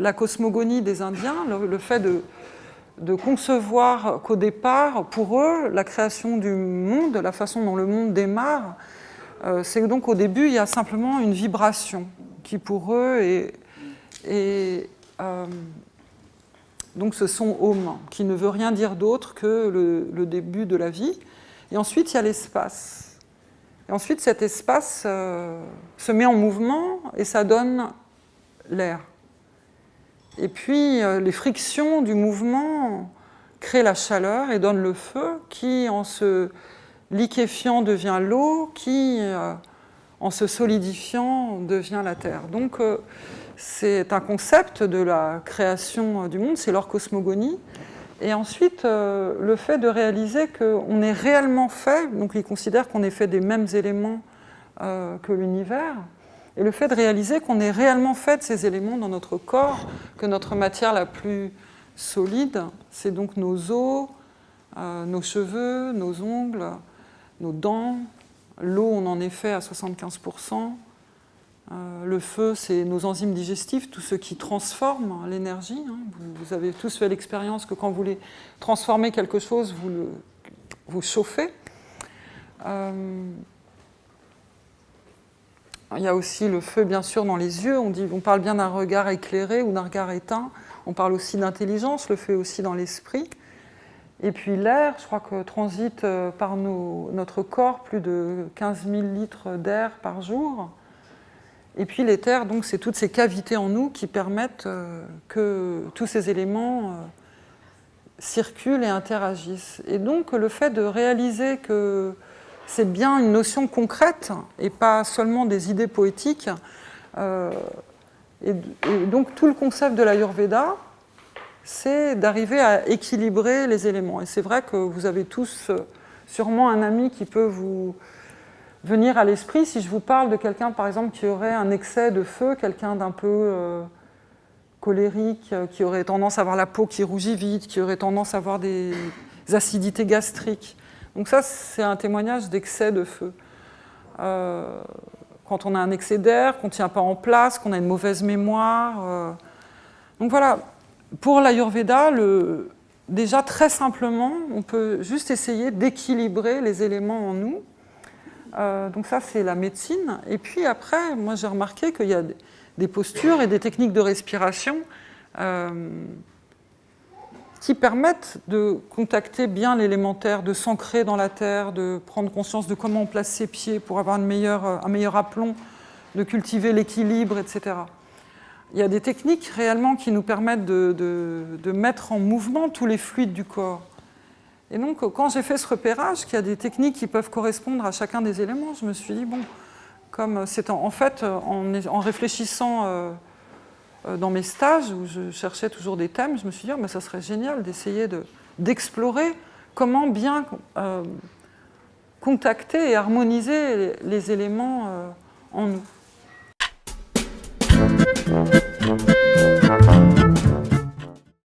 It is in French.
la cosmogonie des Indiens, le fait de concevoir qu'au départ, pour eux, la création du monde, la façon dont le monde démarre, c'est que donc au début, il y a simplement une vibration qui pour eux est donc ce son Om, qui ne veut rien dire d'autre que le début de la vie. Et ensuite, il y a l'espace. Et ensuite, cet espace se met en mouvement et ça donne l'air. Et puis, les frictions du mouvement créent la chaleur et donnent le feu qui, en se liquéfiant, devient l'eau, qui, en se solidifiant, devient la terre. Donc, c'est un concept de la création du monde, c'est leur cosmogonie. Et ensuite, le fait de réaliser qu'on est réellement fait, donc ils considèrent qu'on est fait des mêmes éléments que l'univers, et le fait de réaliser qu'on est réellement fait de ces éléments dans notre corps, que notre matière la plus solide, c'est donc nos os, nos cheveux, nos ongles, nos dents. L'eau, on en est fait à 75%. Le feu, c'est nos enzymes digestifs, tout ce qui transforme l'énergie. Vous avez tous fait l'expérience que quand vous voulez transformer quelque chose, vous chauffez. Il y a aussi le feu, bien sûr, dans les yeux. On parle bien d'un regard éclairé ou d'un regard éteint. On parle aussi d'intelligence, le feu aussi dans l'esprit. Et puis l'air, je crois que transite par notre corps plus de 15 000 litres d'air par jour. Et puis l'éther, donc, c'est toutes ces cavités en nous qui permettent que tous ces éléments circulent et interagissent. Et donc le fait de réaliser que c'est bien une notion concrète et pas seulement des idées poétiques. Et donc tout le concept de l'Ayurveda, c'est d'arriver à équilibrer les éléments. Et c'est vrai que vous avez tous sûrement un ami qui peut vous venir à l'esprit si je vous parle de quelqu'un, par exemple, qui aurait un excès de feu, quelqu'un d'un peu colérique, qui aurait tendance à avoir la peau qui rougit vite, qui aurait tendance à avoir des acidités gastriques. Donc ça, c'est un témoignage d'excès de feu. Quand on a un excès d'air, qu'on ne tient pas en place, qu'on a une mauvaise mémoire. Donc voilà, pour l'Ayurveda, déjà très simplement, on peut juste essayer d'équilibrer les éléments en nous. Donc ça, c'est la médecine. Et puis après, moi j'ai remarqué qu'il y a des postures et des techniques de respiration qui permettent de contacter bien l'élémentaire, de s'ancrer dans la terre, de prendre conscience de comment on place ses pieds pour avoir un meilleur aplomb, de cultiver l'équilibre, etc. Il y a des techniques réellement qui nous permettent de mettre en mouvement tous les fluides du corps. Et donc, quand j'ai fait ce repérage, qu'il y a des techniques qui peuvent correspondre à chacun des éléments, je me suis dit, bon, comme c'est en fait, en réfléchissant dans mes stages où je cherchais toujours des thèmes, je me suis dit, ça serait génial d'essayer d'explorer comment bien contacter et harmoniser les éléments en nous.